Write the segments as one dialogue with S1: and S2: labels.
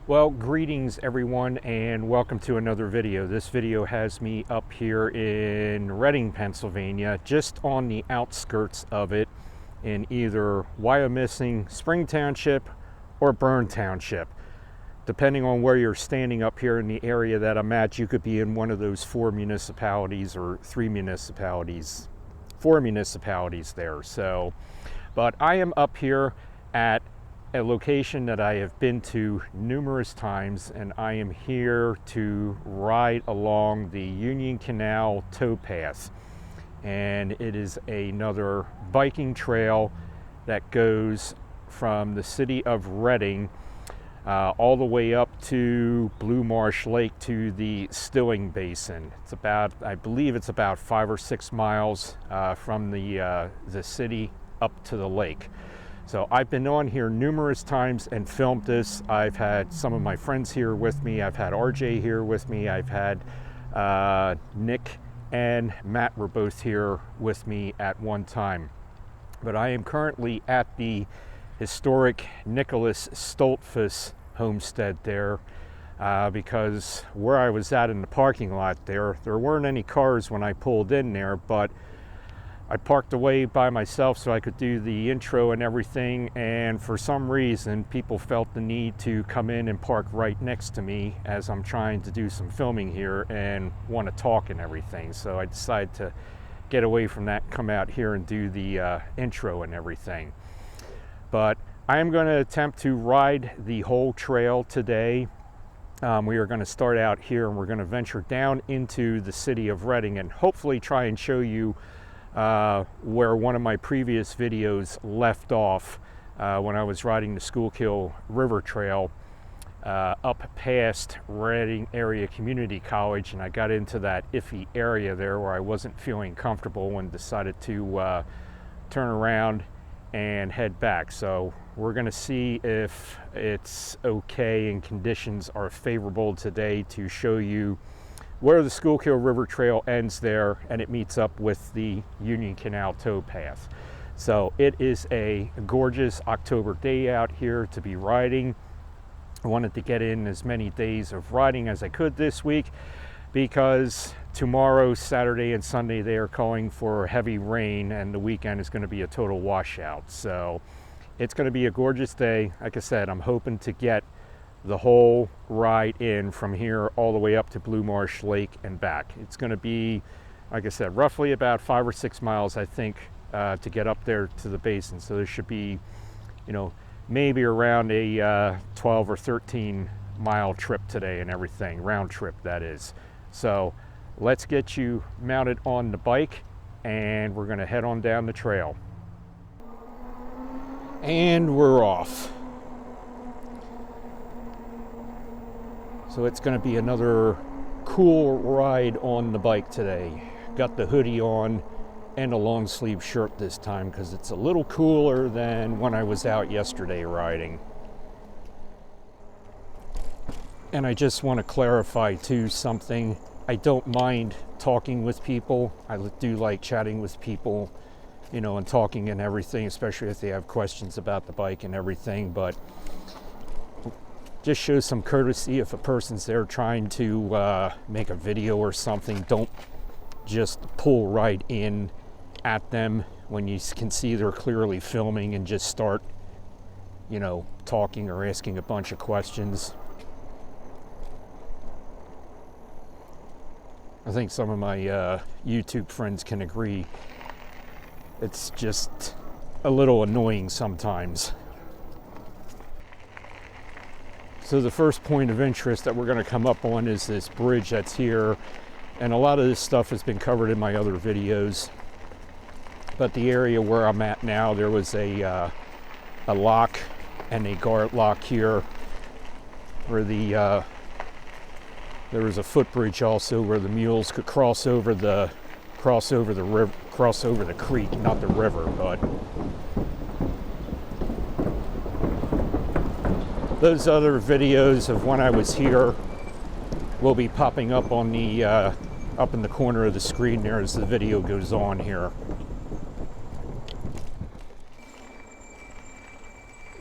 S1: Well, greetings everyone and welcome to another video. This video has me up here in Reading, Pennsylvania, just on the outskirts of it in either Wyomissing, Spring Township, or Bern Township. Depending on where you're standing up here in the area that I'm at, you could be in one of those four municipalities or four municipalities there. So, but I am up here at a location that I have been to numerous times, and I am here to ride along the Union Canal Towpath. And it is another biking trail that goes from the city of Reading all the way up to Blue Marsh Lake to the Stilling Basin. It's about, I believe it's about 5 or 6 miles from the city up to the lake. So I've been on here numerous times and filmed this. I've had some of my friends here with me. I've had RJ here with me. I've had Nick and Matt were both here with me at one time. But I am currently at the historic Nicholas Stoltzfus homestead there because where I was at in the parking lot there weren't any cars when I pulled in there, but I parked away by myself so I could do the intro and everything, and for some reason people felt the need to come in and park right next to me as I'm trying to do some filming here and want to talk and everything. So I decided to get away from that, come out here and do the intro and everything. But I am going to attempt to ride the whole trail today. We are going to start out here and we're going to venture down into the city of Reading and hopefully try and show you where one of my previous videos left off when I was riding the Schuylkill River Trail up past Reading Area Community College, and I got into that iffy area there where I wasn't feeling comfortable and decided to turn around and head back. So we're going to see if it's okay and conditions are favorable today to show you where the Schuylkill River Trail ends there and it meets up with the Union Canal Towpath. So it is a gorgeous October day out here to be riding. I wanted to get in as many days of riding as I could this week because tomorrow, Saturday and Sunday, they are calling for heavy rain and the weekend is going to be a total washout. So it's going to be a gorgeous day. Like I said, I'm hoping to get the whole ride in from here all the way up to Blue Marsh Lake and back. It's going to be, like I said, roughly about 5 or 6 miles, I think, to get up there to the basin. So there should be, you know, maybe around a 12 or 13 mile trip today and everything, round trip that is. So let's get you mounted on the bike and we're going to head on down the trail. And we're off. So it's going to be another cool ride on the bike today. Got the hoodie on and a long sleeve shirt this time because it's a little cooler than when I was out yesterday riding. And I just want to clarify too something. I don't mind talking with people. I do like chatting with people, you know, and talking and everything, especially if they have questions about the bike and everything, but just show some courtesy if a person's there trying to make a video or something. Don't just pull right in at them when you can see they're clearly filming and just start, you know, talking or asking a bunch of questions. I think some of my YouTube friends can agree. It's just a little annoying sometimes. So the first point of interest that we're going to come up on is this bridge that's here, and a lot of this stuff has been covered in my other videos. But the area where I'm at now, there was a lock and a guard lock here, where there was a footbridge also where the mules could cross over the creek, not the river, but those other videos of when I was here will be popping up on the up in the corner of the screen there as the video goes on here.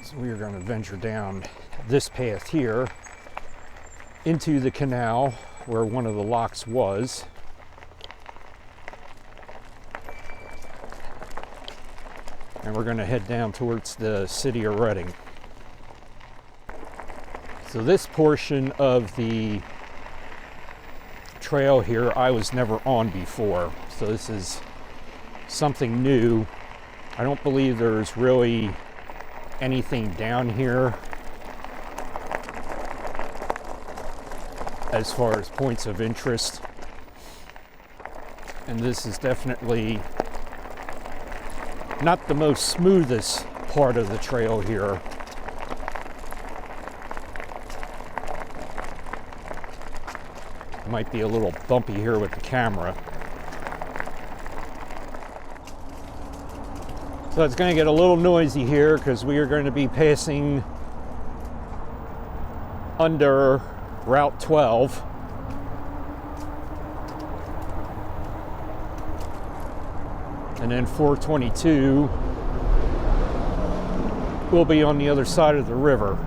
S1: So we are going to venture down this path here into the canal where one of the locks was. And we're going to head down towards the city of Reading. So this portion of the trail here I was never on before. So this is something new. I don't believe there's really anything down here as far as points of interest. And this is definitely not the most smoothest part of the trail here. It might be a little bumpy here with the camera. So it's going to get a little noisy here because we are going to be passing under Route 12. And then 422 will be on the other side of the river.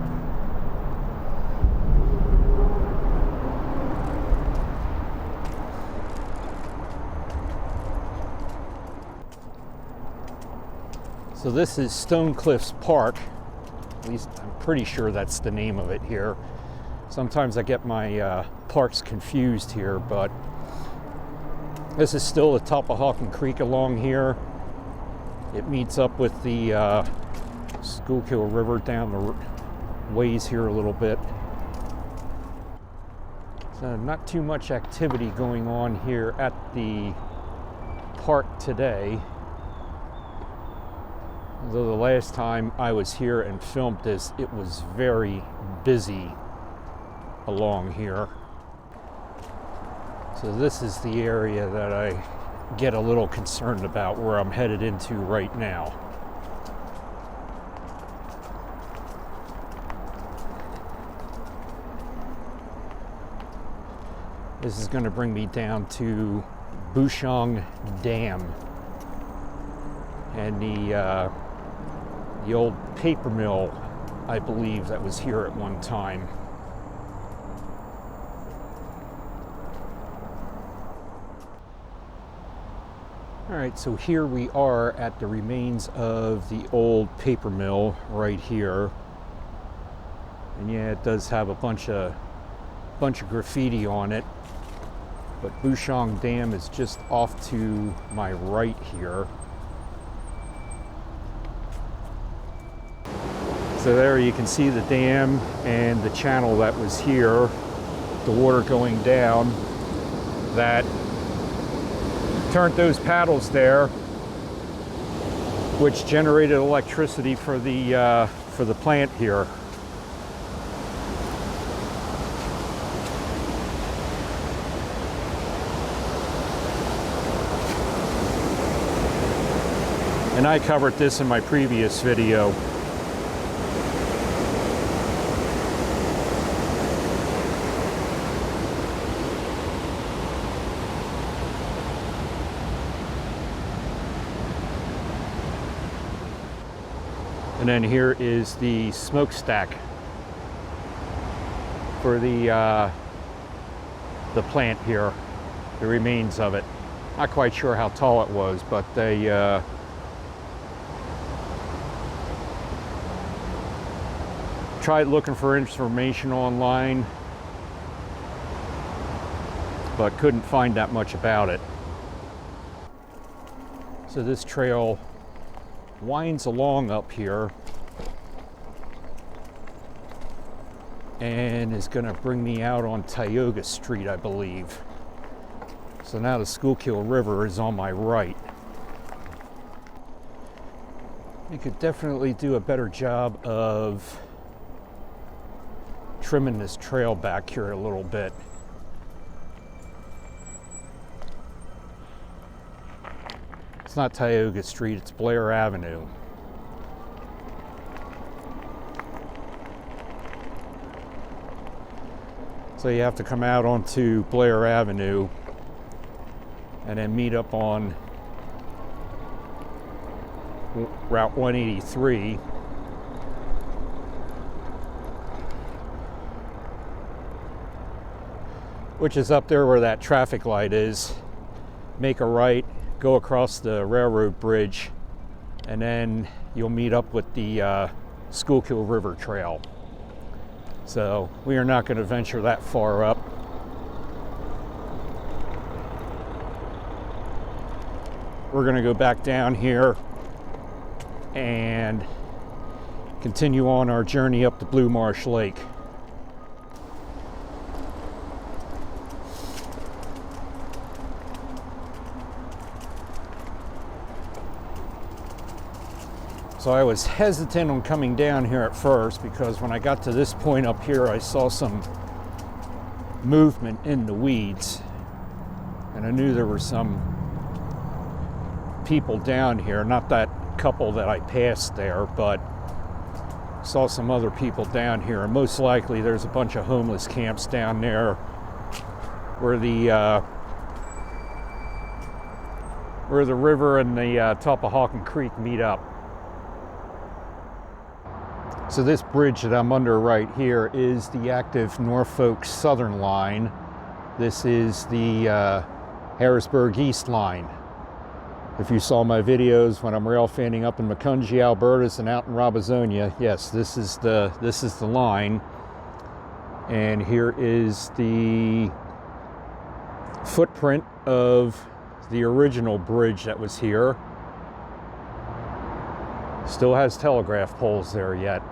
S1: So this is Stone Cliffs Park. At least I'm pretty sure that's the name of it here. Sometimes I get my parks confused here, but this is still the top of Hawken Creek along here. It meets up with the Schuylkill River down the ways here a little bit. So not too much activity going on here at the park today. Although the last time I was here and filmed this, it was very busy along here. So this is the area that I get a little concerned about, where I'm headed into right now. This is going to bring me down to Bushong Dam and the old paper mill, I believe, that was here at one time. All right, so here we are at the remains of the old paper mill right here. And yeah, it does have a bunch of graffiti on it. But Bushong Dam is just off to my right here. So there you can see the dam and the channel that was here, the water going down, that turned those paddles there, which generated electricity for the plant here. And I covered this in my previous video. And then here is the smokestack for the plant here, the remains of it. Not quite sure how tall it was, but they tried looking for information online, but couldn't find that much about it. So this trail winds along up here and is going to bring me out on Tioga Street, I believe. So now the Schuylkill River is on my right. You could definitely do a better job of trimming this trail back here a little bit. It's not Tioga Street, it's Blair Avenue. So you have to come out onto Blair Avenue and then meet up on Route 183. which is up there where that traffic light is. Make a right, go across the railroad bridge, and then you'll meet up with the Schuylkill River Trail. So we are not going to venture that far up. We're going to go back down here and continue on our journey up the Blue Marsh Lake. So I was hesitant on coming down here at first because when I got to this point up here, I saw some movement in the weeds, and I knew there were some people down here, not that couple that I passed there, but saw some other people down here, and most likely there's a bunch of homeless camps down there where the river and the Towpath Creek meet up. So this bridge that I'm under right here is the active Norfolk Southern line. This is the Harrisburg East line. If you saw my videos when I'm rail fanning up in Macungie, Alberta, and out in Robesonia, yes, this is the line. And here is the footprint of the original bridge that was here. Still has telegraph poles there yet.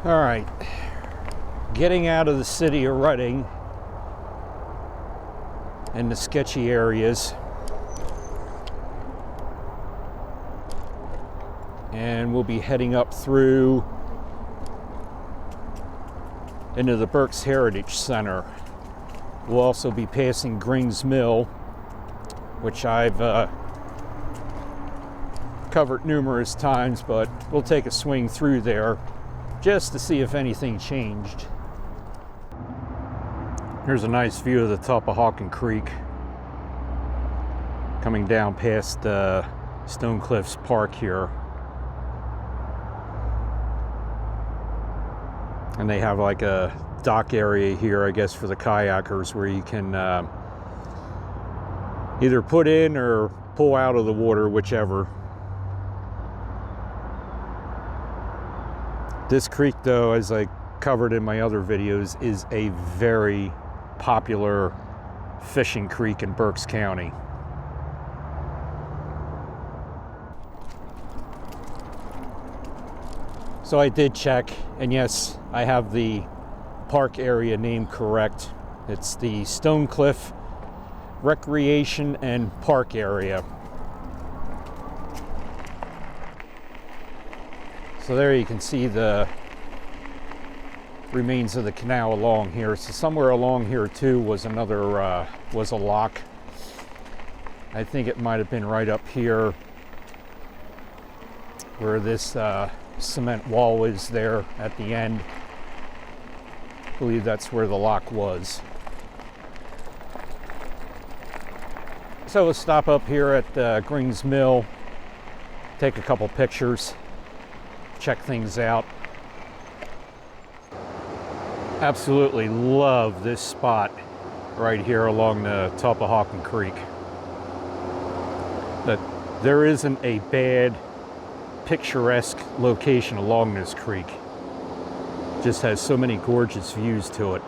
S1: All right, getting out of the city of Reading and the sketchy areas, and we'll be heading up through into the Berks Heritage Center. We'll also be passing Grings Mill, which I've covered numerous times, but we'll take a swing through there just to see if anything changed. Here's a nice view of the Towpath Creek coming down past Stone Cliffs Park here. And they have like a dock area here, I guess, for the kayakers where you can either put in or pull out of the water, whichever. This creek, though, as I covered in my other videos, is a very popular fishing creek in Berks County. So I did check, and yes, I have the park area name correct. It's the Stone Cliff Recreation and Park Area. So there you can see the remains of the canal along here. So somewhere along here too was another, was a lock. I think it might have been right up here where this cement wall is there at the end. I believe that's where the lock was. So we'll stop up here at Grings Mill, take a couple pictures, check things out. Absolutely love this spot right here along the Towpath Creek. But there isn't a bad picturesque location along this creek. Just has so many gorgeous views to it.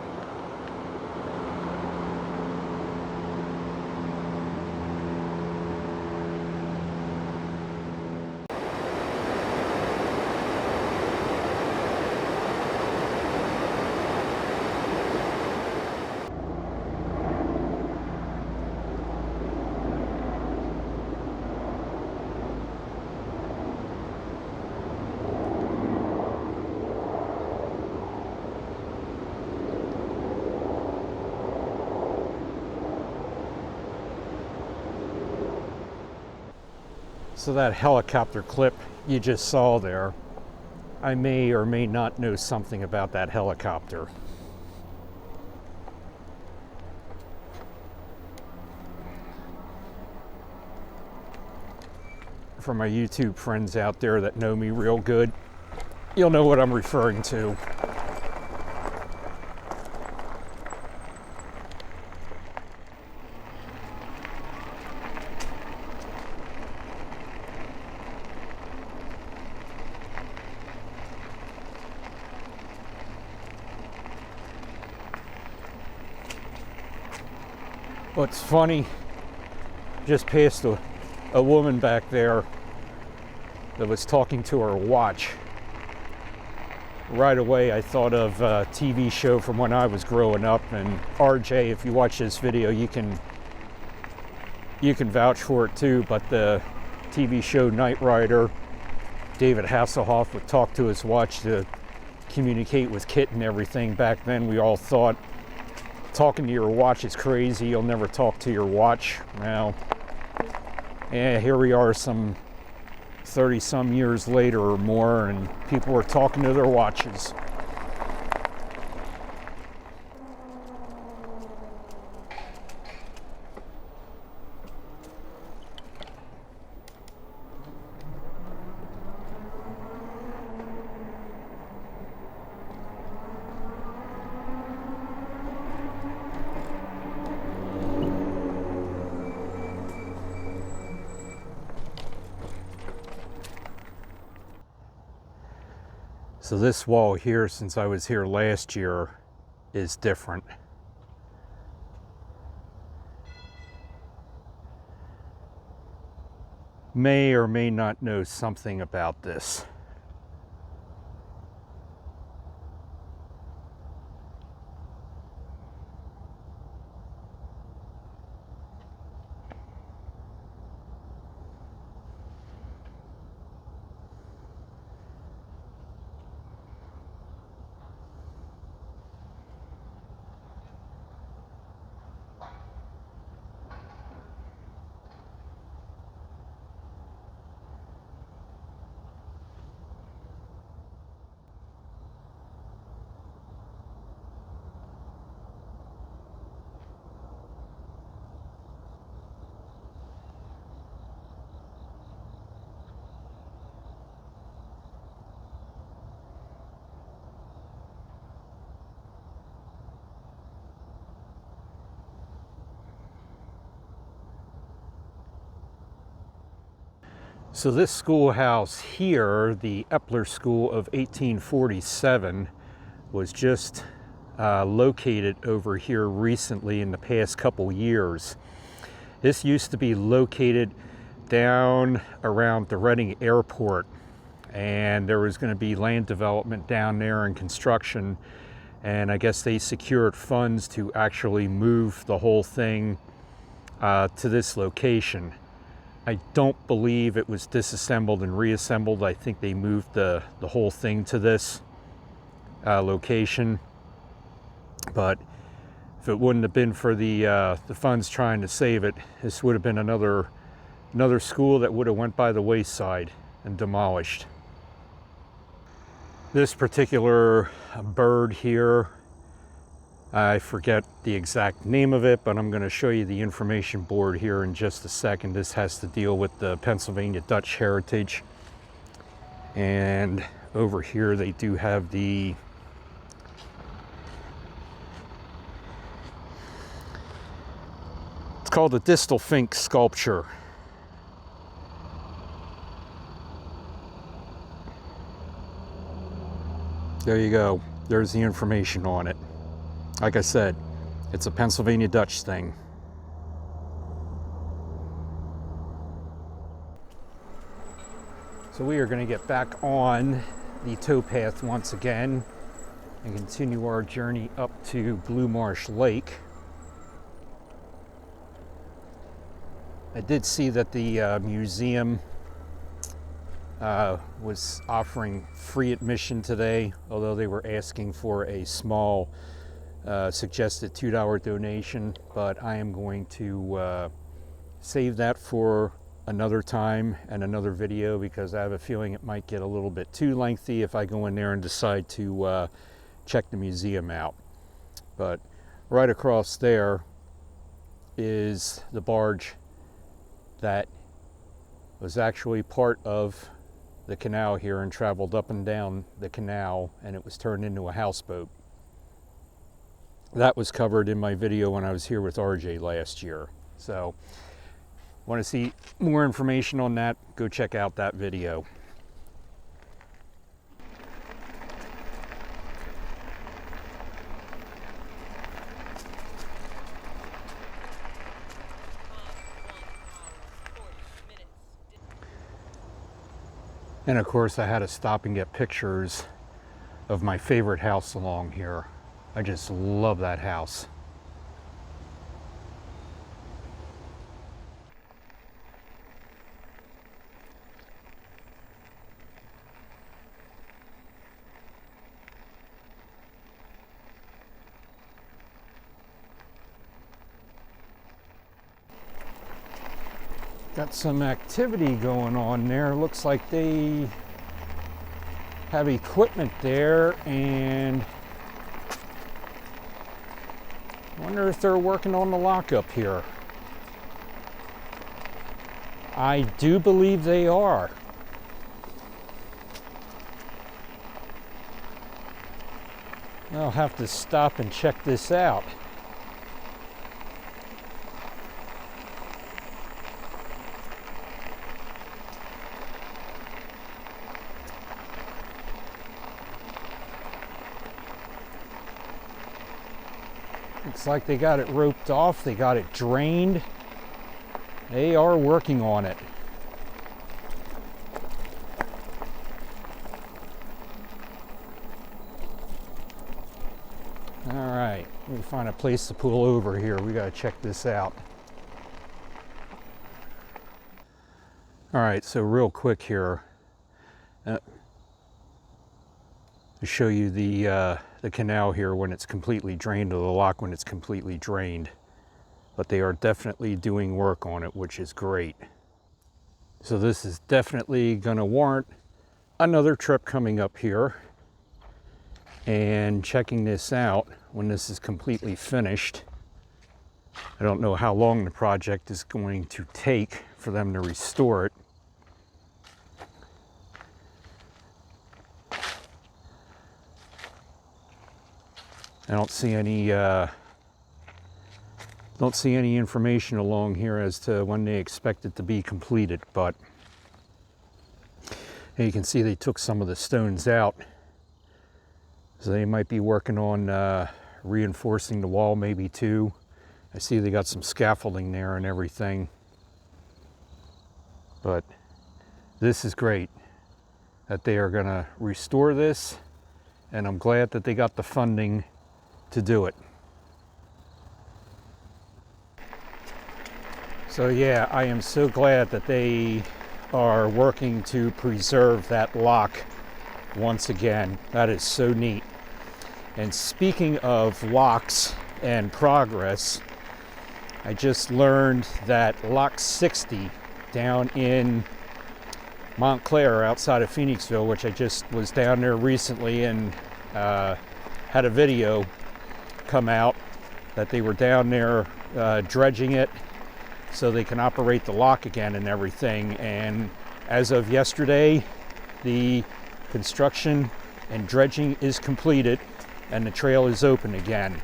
S1: So that helicopter clip you just saw there, I may or may not know something about that helicopter. For my YouTube friends out there that know me real good, you'll know what I'm referring to. What's funny, just passed a woman back there that was talking to her watch. Right away I thought of a TV show from when I was growing up, and RJ, if you watch this video, you can vouch for it too, but the TV show Knight Rider, David Hasselhoff would talk to his watch to communicate with Kit and everything. Back then we all thought talking to your watch is crazy, you'll never talk to your watch. Now, yeah, here we are some 30 some years later or more, and people are talking to their watches. So this wall here, since I was here last year, is different. May or may not know something about this. So this schoolhouse here, the Epler School of 1847, was just located over here recently in the past couple years. This used to be located down around the Reading Airport, and there was going to be land development down there and construction, and I guess they secured funds to actually move the whole thing to this location. I don't believe it was disassembled and reassembled. I think they moved the whole thing to this location. But if it wouldn't have been for the funds trying to save it, this would have been another school that would have went by the wayside and demolished. This particular bird here, I forget the exact name of it, but I'm going to show you the information board here in just a second. This has to deal with the Pennsylvania Dutch heritage. And over here they do have the it's called the distal fink sculpture. There you go. There's the information on it. Like I said, it's a Pennsylvania Dutch thing. So we are going to get back on the towpath once again and continue our journey up to Blue Marsh Lake. I did see that the museum was offering free admission today, although they were asking for a small suggested $2 donation, but I am going to save that for another time and another video, because I have a feeling it might get a little bit too lengthy if I go in there and decide to check the museum out. But right across there is the barge that was actually part of the canal here and traveled up and down the canal, and it was turned into a houseboat. That was covered in my video when I was here with RJ last year. So, want to see more information on that, go check out that video. And of course I had to stop and get pictures of my favorite house along here. I just love that house. Got some activity going on there. Looks like they have equipment there, and I wonder if they're working on the lock up here. I do believe they are. I'll have to stop and check this out. Looks like they got it roped off, they got it drained. They are working on it. All right, let me find a place to pull over here. We gotta check this out. All right, so real quick here, to show you the canal here when it's completely drained, or the lock when it's completely drained. But they are definitely doing work on it, which is great. So this is definitely gonna warrant another trip coming up here and checking this out when this is completely finished. I don't know how long the project is going to take for them to restore it. I don't see any information along here as to when they expect it to be completed, but you can see they took some of the stones out, so they might be working on reinforcing the wall maybe too. I see they got some scaffolding there and everything, but this is great that they are going to restore this, and I'm glad that they got the funding to do it. So yeah, I am so glad that they are working to preserve that lock once again. That is so neat. And speaking of locks and progress, I just learned that lock 60 down in Montclair outside of Phoenixville, which I just was down there recently and had a video come out that they were down there dredging it so they can operate the lock again and everything. And as of yesterday, the construction and dredging is completed and the trail is open again.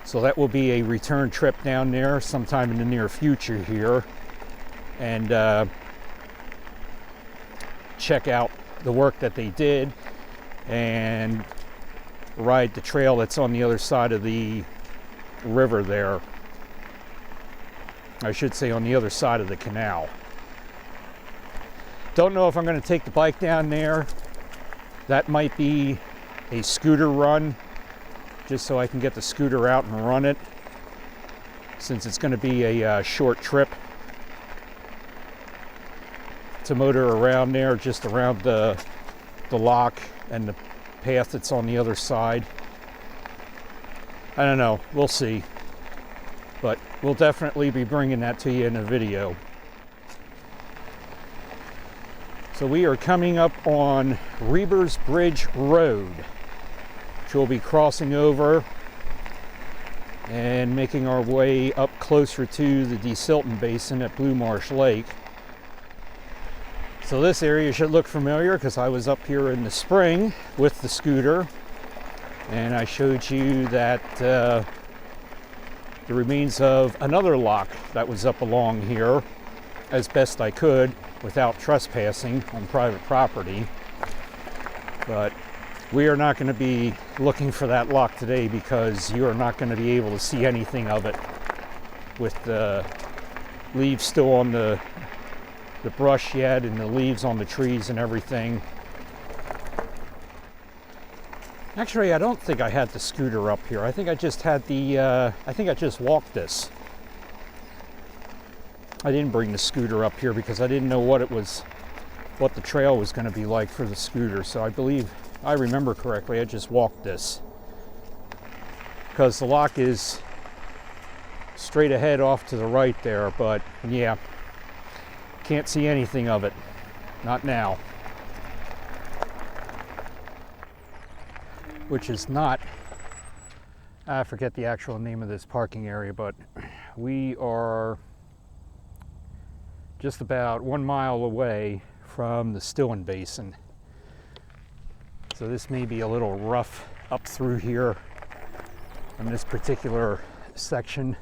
S1: So that will be a return trip down there sometime in the near future here, and check out the work that they did and ride the trail that's on the other side of the river there. I should say on the other side of the canal. Don't know if I'm going to take the bike down there. That might be a scooter run, just so I can get the scooter out and run it, since it's going to be a short trip to motor around there, just around the lock and the path that's on the other side. I don't know, we'll see. But we'll definitely be bringing that to you in a video. So we are coming up on Reber's Bridge Road, which we'll be crossing over and making our way up closer to the desilting basin at Blue Marsh Lake. So this area should look familiar because I was up here in the spring with the scooter, and I showed you that the remains of another lock that was up along here as best I could without trespassing on private property. But we are not going to be looking for that lock today because you are not going to be able to see anything of it with the leaves still on the the brush yet and the leaves on the trees and everything. Actually, I don't think I had the scooter up here. I think I just had the, I think I just walked this. I didn't bring the scooter up here because I didn't know what the trail was going to be like for the scooter. So I believe, I remember correctly, I just walked this. Because the lock is straight ahead off to the right there, but yeah, can't see anything of it. Not now. Which is not, I forget the actual name of this parking area, but we are just about 1 mile away from the Stillen Basin. So this may be a little rough up through here in this particular section.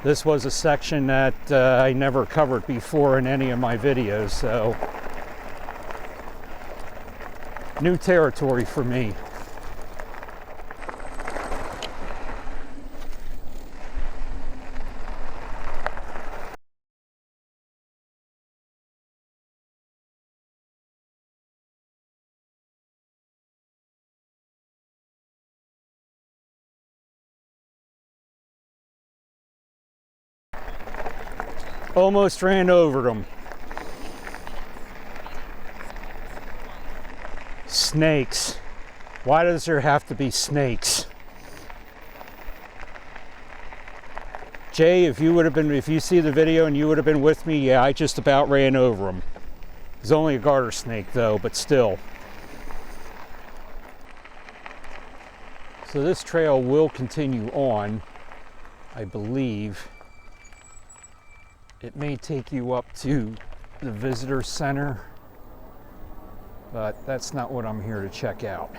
S1: This was a section that I never covered before in any of my videos, so new territory for me. Almost ran over them. Snakes. Why does there have to be snakes? Jay, if you see the video and you would have been with me, yeah, I just about ran over them. It's only a garter snake though, but still. So this trail will continue on, I believe. It may take you up to the visitor center, but that's not what I'm here to check out.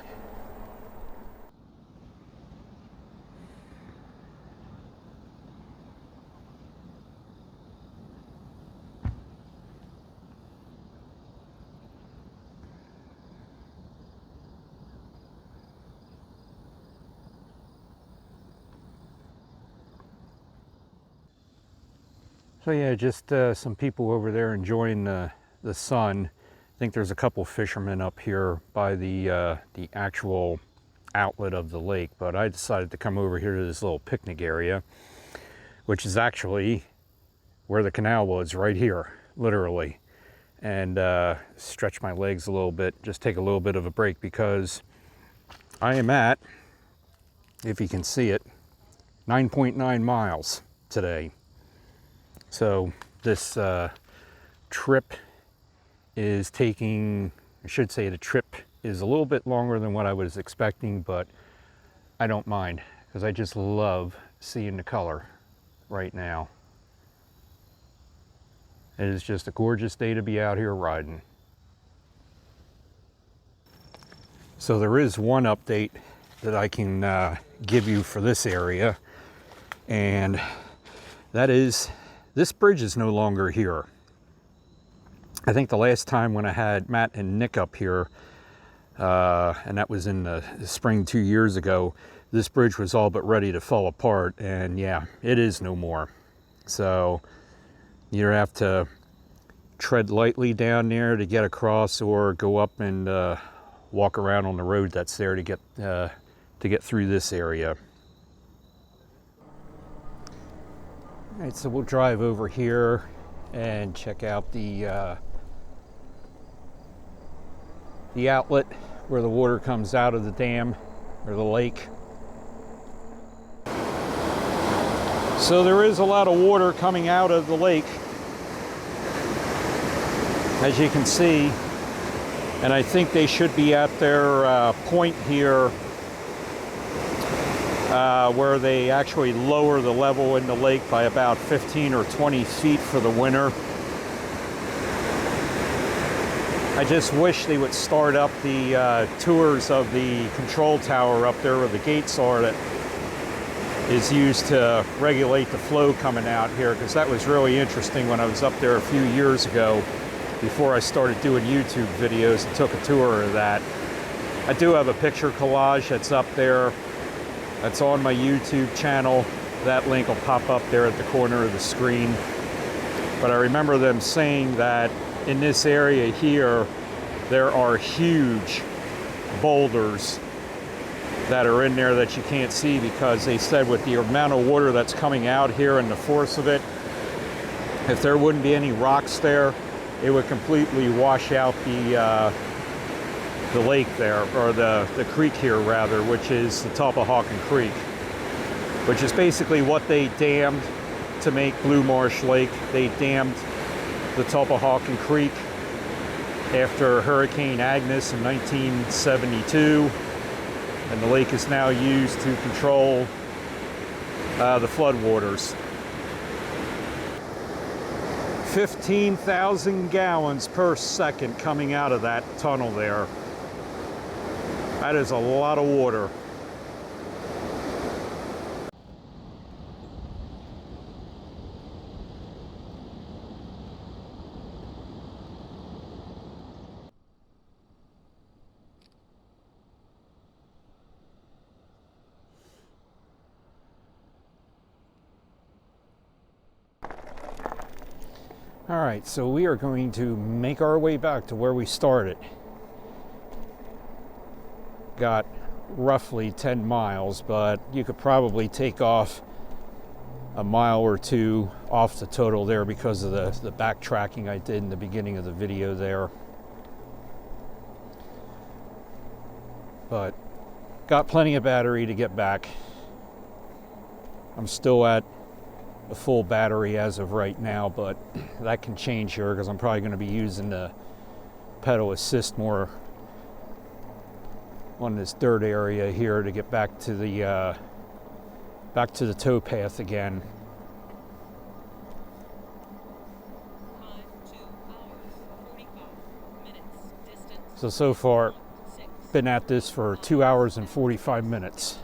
S1: So yeah, just some people over there enjoying the sun. I think there's a couple fishermen up here by the actual outlet of the lake, but I decided to come over here to this little picnic area, which is actually where the canal was, right here, literally. And stretch my legs a little bit, just take a little bit of a break, because I am at, if you can see it, 9.9 miles today. So this trip is taking, I should say the trip is a little bit longer than what I was expecting, but I don't mind because I just love seeing the color right now. It is just a gorgeous day to be out here riding. So there is one update that I can give you for this area, and that is this bridge is no longer here. I think the last time when I had Matt and Nick up here, and that was in the spring 2 years ago, this bridge was all but ready to fall apart, and yeah, it is no more. So you have to tread lightly down there to get across, or go up and walk around on the road that's there to get through this area. All right, so we'll drive over here and check out the outlet where the water comes out of the dam or the lake. So there is a lot of water coming out of the lake, as you can see, and I think they should be at their point here where they actually lower the level in the lake by about 15 or 20 feet for the winter. I just wish they would start up the tours of the control tower up there where the gates are that is used to regulate the flow coming out here, because that was really interesting when I was up there a few years ago before I started doing YouTube videos and took a tour of that. I do have a picture collage that's up there. That's on my YouTube channel. that link will pop up there at the corner of the screen. But I remember them saying that in this area here, there are huge boulders that are in there that you can't see, because they said with the amount of water that's coming out here and the force of it, if there wouldn't be any rocks there, it would completely wash out the lake there, or the creek here rather, which is the Towpath Creek, which is basically what they dammed to make Blue Marsh Lake. They dammed the Towpath Creek after Hurricane Agnes in 1972, and the lake is now used to control the floodwaters. 15,000 gallons per second coming out of that tunnel there. That is a lot of water. All right, so we are going to make our way back to where we started. Got roughly 10 miles, but you could probably take off a mile or two off the total there because of the backtracking I did in the beginning of the video there. But got plenty of battery to get back. I'm still at a full battery as of right now, but that can change here because I'm probably going to be using the pedal assist more on this dirt area here to get back to the towpath again. So far been at this for 2 hours and 45 minutes.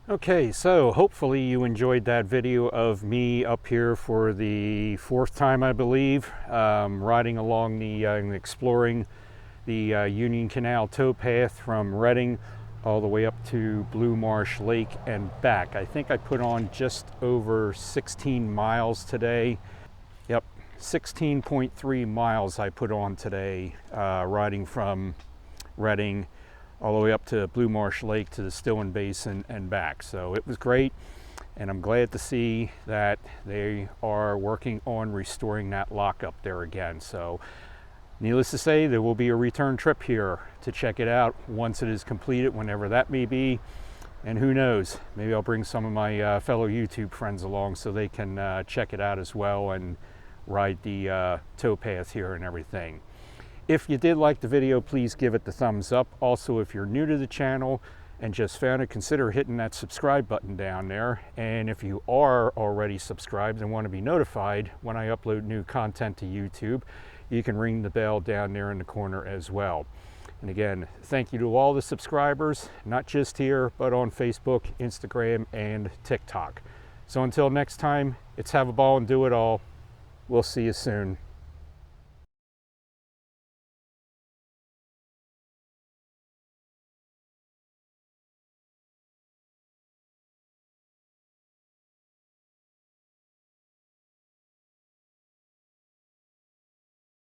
S1: Okay, so hopefully you enjoyed that video of me up here for the 4th time, I believe, riding along the and exploring the Union Canal towpath from Reading all the way up to Blue Marsh Lake and back. I think I put on just over 16 miles today. Yep, 16.3 miles I put on today, riding from Reading all the way up to Blue Marsh Lake to the Stillman Basin and back. So it was great, and I'm glad to see that they are working on restoring that lock up there again. So needless to say, there will be a return trip here to check it out once it is completed, whenever that may be. And who knows, maybe I'll bring some of my fellow YouTube friends along so they can check it out as well and ride the towpath here and everything. If you did like the video, please give it the thumbs up. Also, if you're new to the channel and just found it, consider hitting that subscribe button down there. And if you are already subscribed and want to be notified when I upload new content to YouTube, you can ring the bell down there in the corner as well. And again, thank you to all the subscribers, not just here, but on Facebook, Instagram, and TikTok. So until next time, it's have a ball and do it all. We'll see you soon.